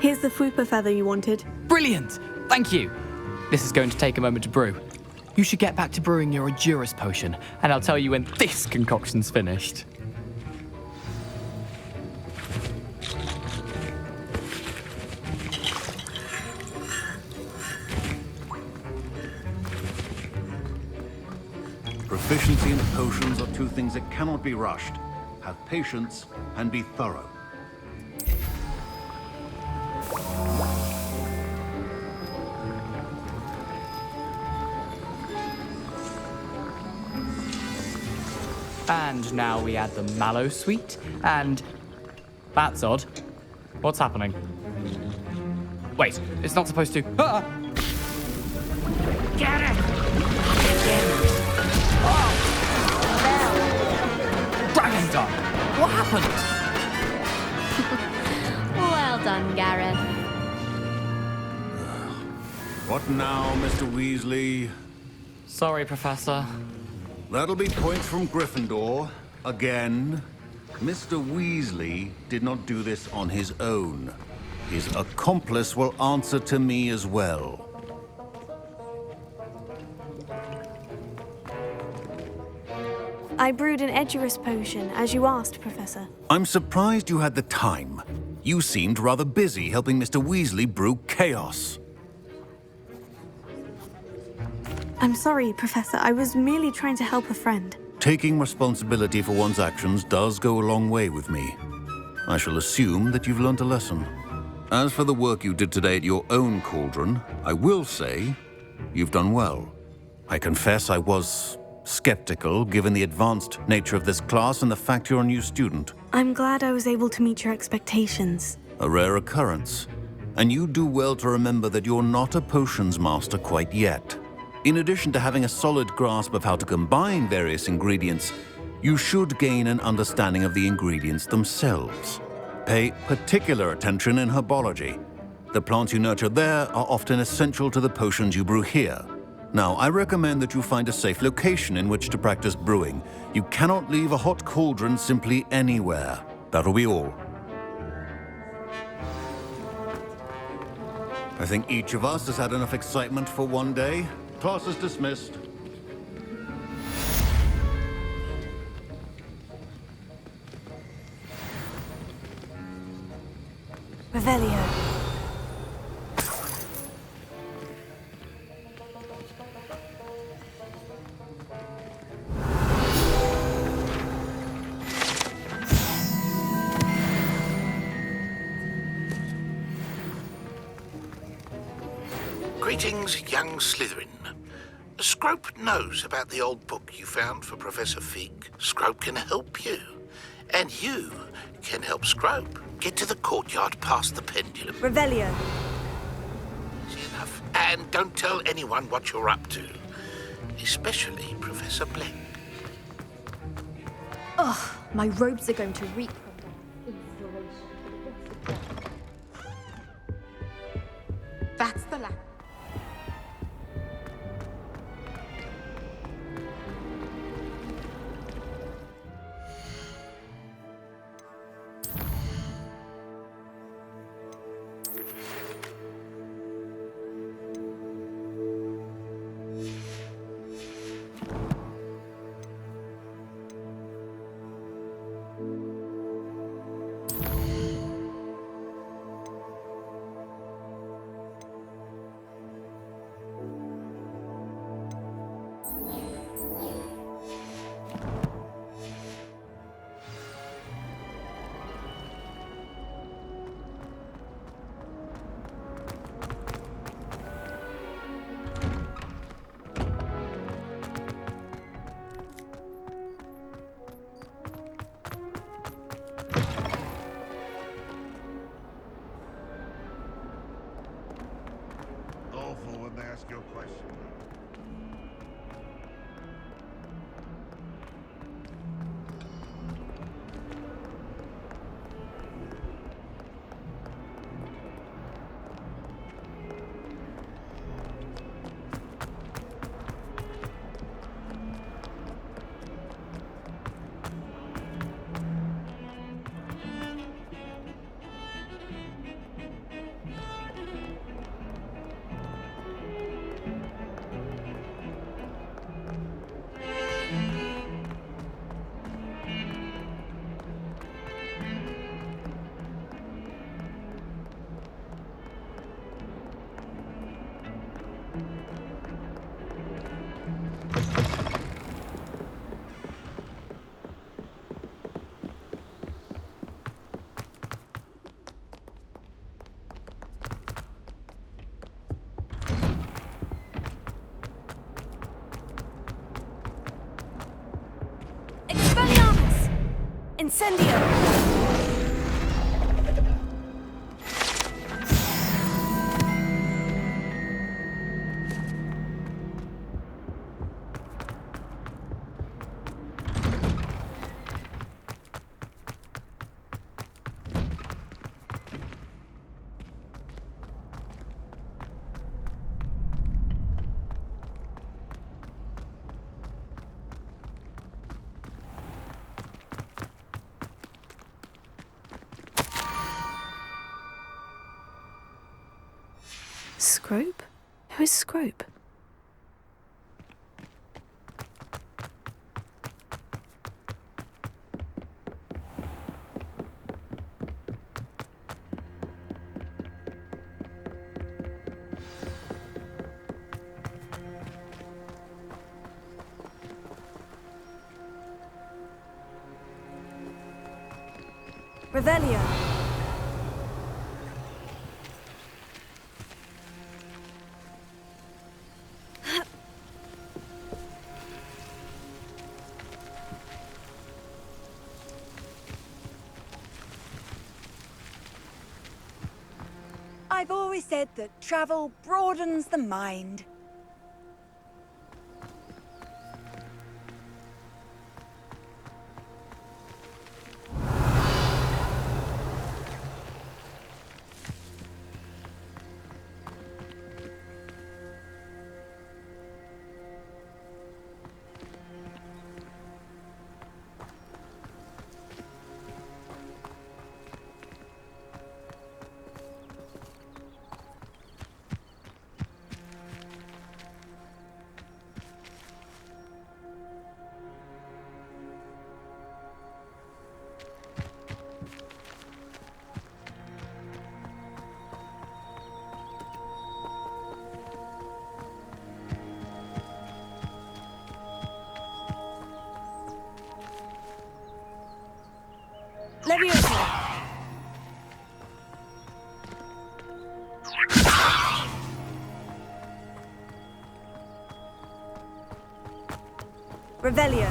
Here's the Fupa feather you wanted. Brilliant! Thank you! This is going to take a moment to brew. You should get back to brewing your Edurus potion, and I'll tell you when this concoction's finished. Proficiency in potions are two things that cannot be rushed. Have patience and be thorough. And now we add the mallow sweet, and... That's odd. What's happening? Wait, it's not supposed to... Ah! Get it! Dragon's done! What happened? Well done, Gareth. What now, Mr. Weasley? Sorry, Professor. That'll be points from Gryffindor. Again. Mr. Weasley did not do this on his own. His accomplice will answer to me as well. I brewed an Edurus potion, as you asked, Professor. I'm surprised you had the time. You seemed rather busy helping Mr. Weasley brew chaos. I'm sorry, Professor. I was merely trying to help a friend. Taking responsibility for one's actions does go a long way with me. I shall assume that you've learnt a lesson. As for the work you did today at your own cauldron, I will say you've done well. I confess I was skeptical, given the advanced nature of this class and the fact you're a new student. I'm glad I was able to meet your expectations. A rare occurrence. And you do well to remember that you're not a potions master quite yet. In addition to having a solid grasp of how to combine various ingredients, you should gain an understanding of the ingredients themselves. Pay particular attention in herbology. The plants you nurture there are often essential to the potions you brew here. Now, I recommend that you find a safe location in which to practice brewing. You cannot leave a hot cauldron simply anywhere. That'll be all. I think each of us has had enough excitement for one day. Class is dismissed. Revelio. Greetings, young Slytherin. Scrope knows about the old book you found for Professor Fig. Scrope can help you. And you can help Scrope. Get to the courtyard past the pendulum. Revelio. Easy enough. And don't tell anyone what you're up to. Especially Professor Black. Ugh, my robes are going to reek from that inspiration. That's the last. Incendio! Scrope? Who is Scrope? Revelio. I've always said that travel broadens the mind. Leviosa. Revelio.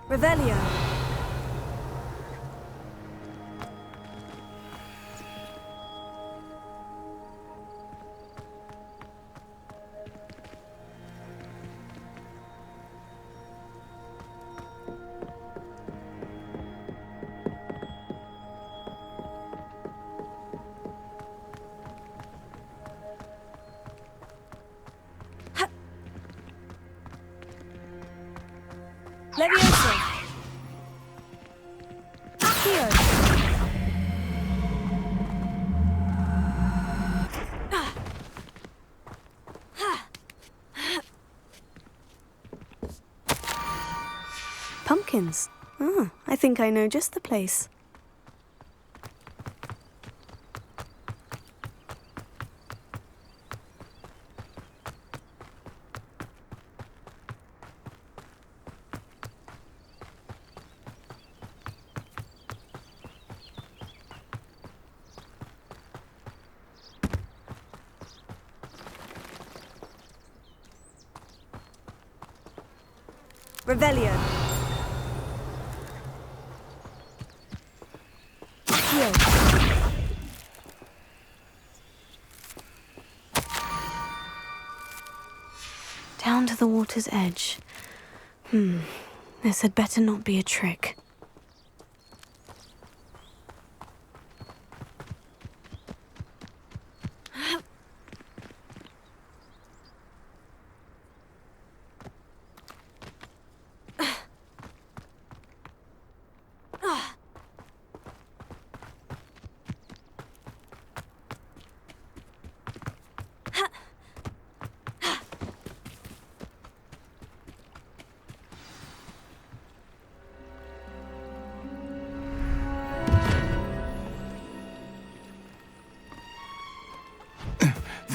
Revelio. Leviosa. Accio. Pumpkins. Ah, I think I know just the place. Revelio. Accio. Down to the water's edge. This had better not be a trick.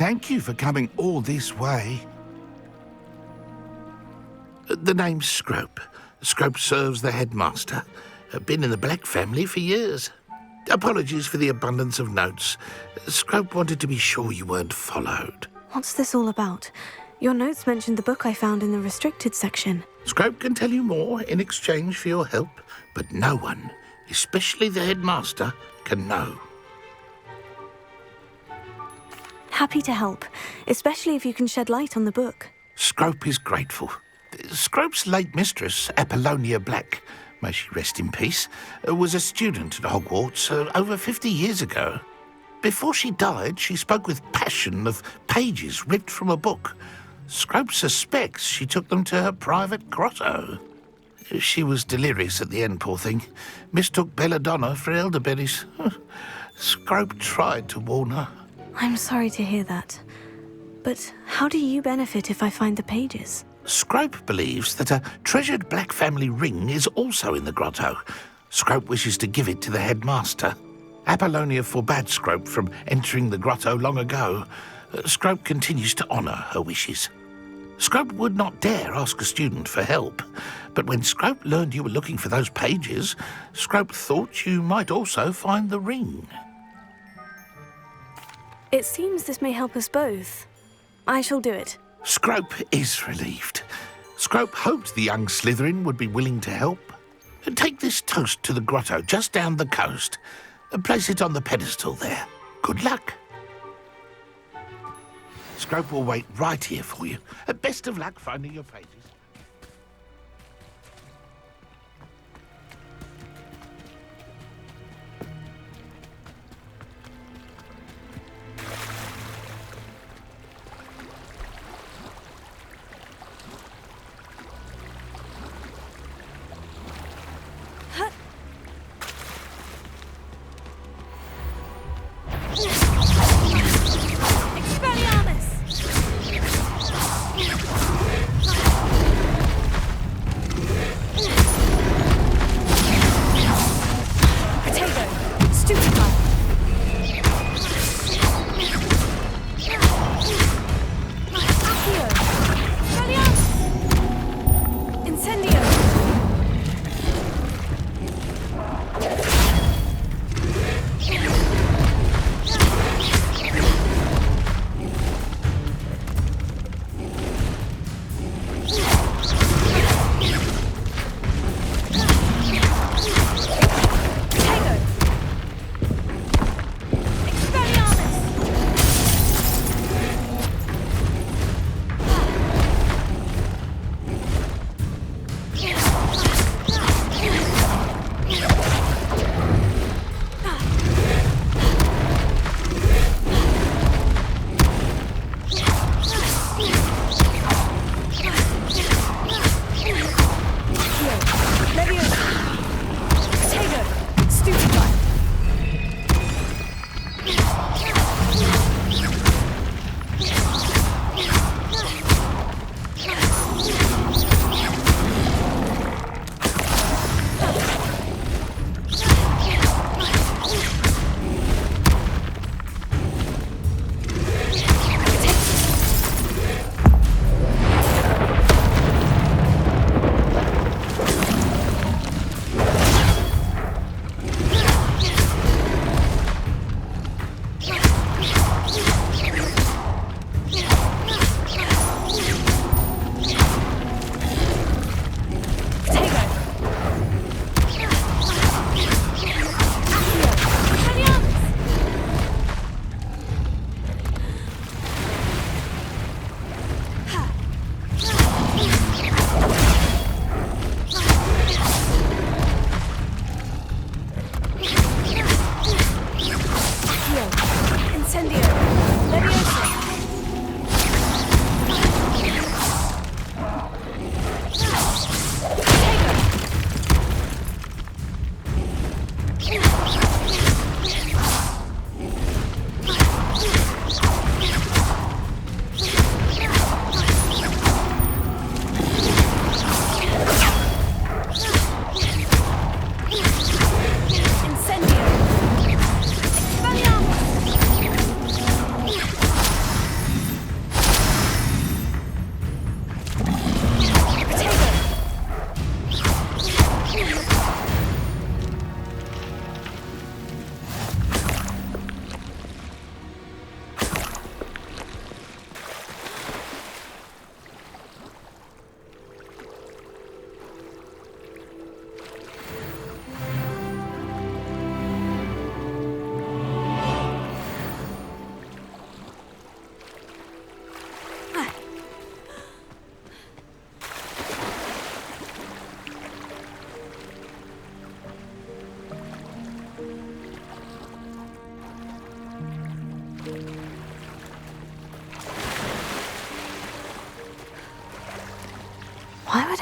Thank you for coming all this way. The name's Scrope. Scrope serves the headmaster. Been in the Black family for years. Apologies for the abundance of notes. Scrope wanted to be sure you weren't followed. What's this all about? Your notes mentioned the book I found in the restricted section. Scrope can tell you more in exchange for your help, but no one, especially the headmaster, can know. Happy to help, especially if you can shed light on the book. Scrope is grateful. Scrope's late mistress, Apollonia Black, may she rest in peace, was a student at Hogwarts over 50 years ago. Before she died, she spoke with passion of pages ripped from a book. Scrope suspects she took them to her private grotto. She was delirious at the end, poor thing. Mistook belladonna for elderberries. Scrope tried to warn her. I'm sorry to hear that. But how do you benefit if I find the pages? Scrope believes that a treasured Black family ring is also in the grotto. Scrope wishes to give it to the headmaster. Apollonia forbade Scrope from entering the grotto long ago. Scrope continues to honour her wishes. Scrope would not dare ask a student for help, but when Scrope learned you were looking for those pages, Scrope thought you might also find the ring. It seems this may help us both. I shall do it. Scrope is relieved. Scrope hoped the young Slytherin would be willing to help. Take this toast to the grotto just down the coast and place it on the pedestal there. Good luck. Scrope will wait right here for you. Best of luck finding your pages. Expelliarmus!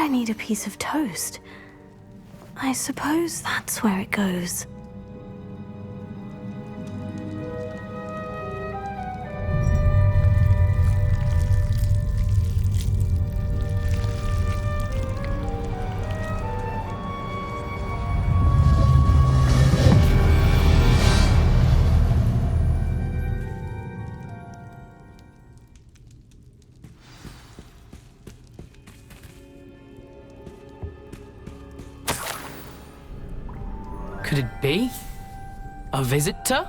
I need a piece of toast? I suppose that's where it goes. Could it be? A visitor?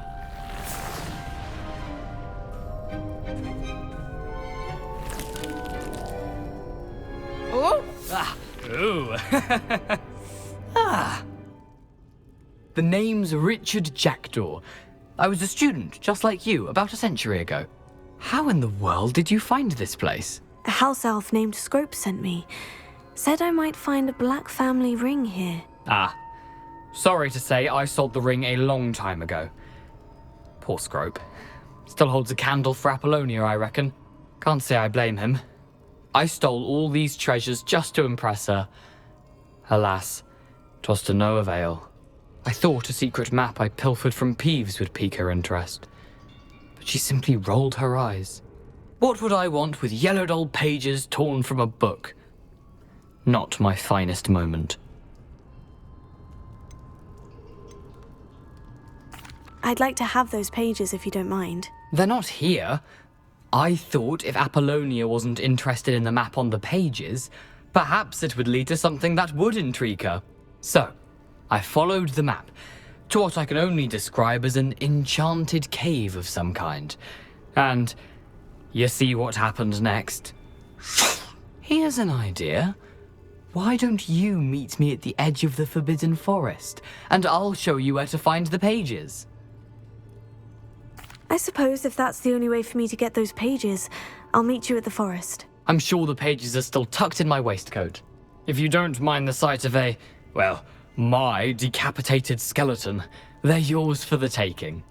Oh! Ah! Ooh! Ah! The name's Richard Jackdaw. I was a student, just like you, about a century ago. How in the world did you find this place? A house elf named Scrope sent me. Said I might find a black family ring here. Ah. Sorry to say, I sold the ring a long time ago. Poor Scrope. Still holds a candle for Apollonia, I reckon. Can't say I blame him. I stole all these treasures just to impress her. Alas, 'twas to no avail. I thought a secret map I pilfered from Peeves would pique her interest. But she simply rolled her eyes. What would I want with yellowed old pages torn from a book? Not my finest moment. I'd like to have those pages if you don't mind. They're not here. I thought if Apollonia wasn't interested in the map on the pages, perhaps it would lead to something that would intrigue her. So, I followed the map to what I can only describe as an enchanted cave of some kind. And you see what happened next? Here's an idea. Why don't you meet me at the edge of the Forbidden Forest, and I'll show you where to find the pages? I suppose if that's the only way for me to get those pages, I'll meet you at the forest. I'm sure the pages are still tucked in my waistcoat. If you don't mind the sight of my decapitated skeleton, they're yours for the taking.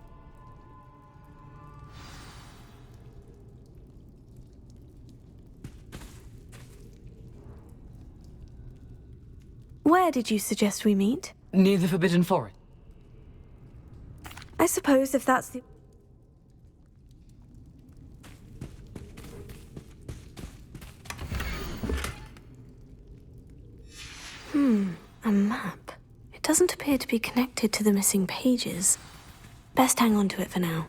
Where did you suggest we meet? Near the Forbidden Forest. I suppose if that's the... A map. It doesn't appear to be connected to the missing pages. Best hang on to it for now.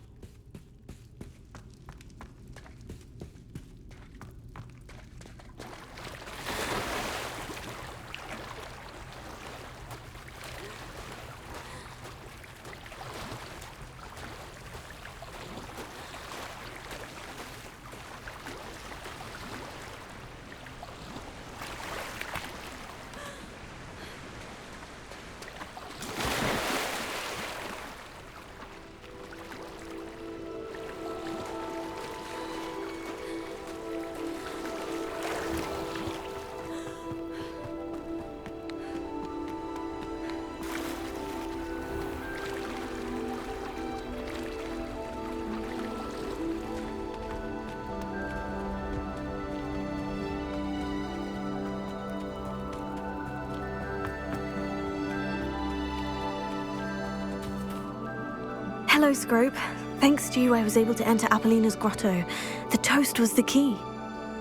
Hello, Scrope. Thanks to you, I was able to enter Apollina's grotto. The toast was the key.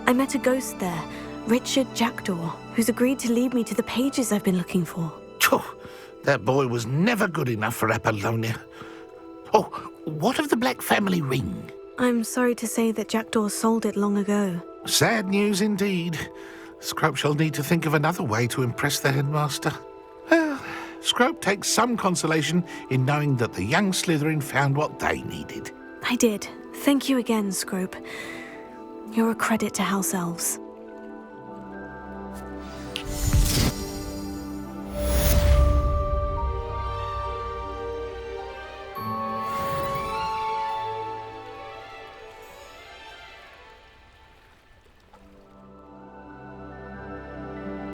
I met a ghost there, Richard Jackdaw, who's agreed to lead me to the pages I've been looking for. Phew, that boy was never good enough for Apollonia. Oh, what of the Black family ring? I'm sorry to say that Jackdaw sold it long ago. Sad news indeed. Scrope shall need to think of another way to impress the headmaster. Well, Scrope takes some consolation in knowing that the young Slytherin found what they needed. I did. Thank you again, Scrope. You're a credit to House Elves.